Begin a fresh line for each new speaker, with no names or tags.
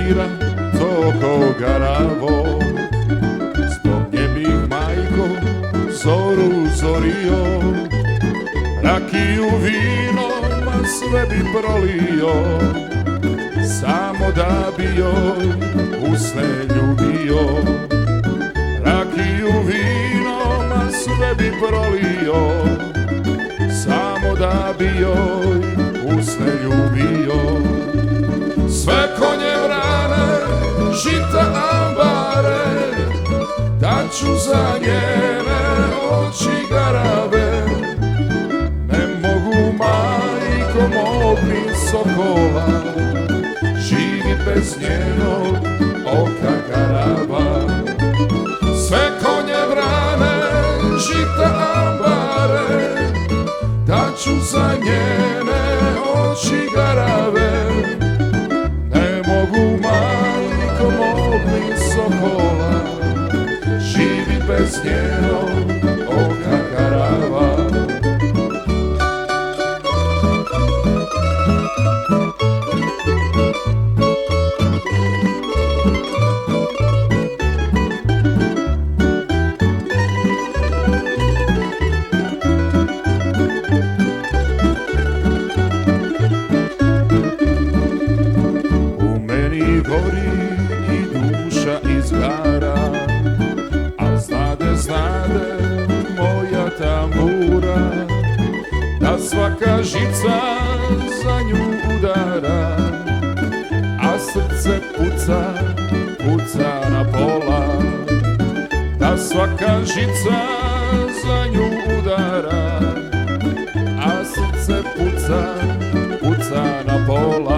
svira toko garavo. Zbog nje bih, majko, zoru zorio, rakiju vino, ma sve bi prolio, samo da bi joj usne ljubio. Rakiju vino, ma sve bi prolio, samo da bi joj usne ljubio. Sve konje vrane, žita ambare, daću za njene oči garave. Ne mogu, majko, mog ni sokola, živi bez njenog oka garava. Sve konje vrane, žita ambare, daću za njene oči garave. Ne mogu, majko, mog ni sokola, živi bez njenog oka garava. Gori i duša izgara, a znade moja tambura, da svaka žica za nju udara, a srce puca na pola. Da svaka žica za nju udara, a srce puca na pola.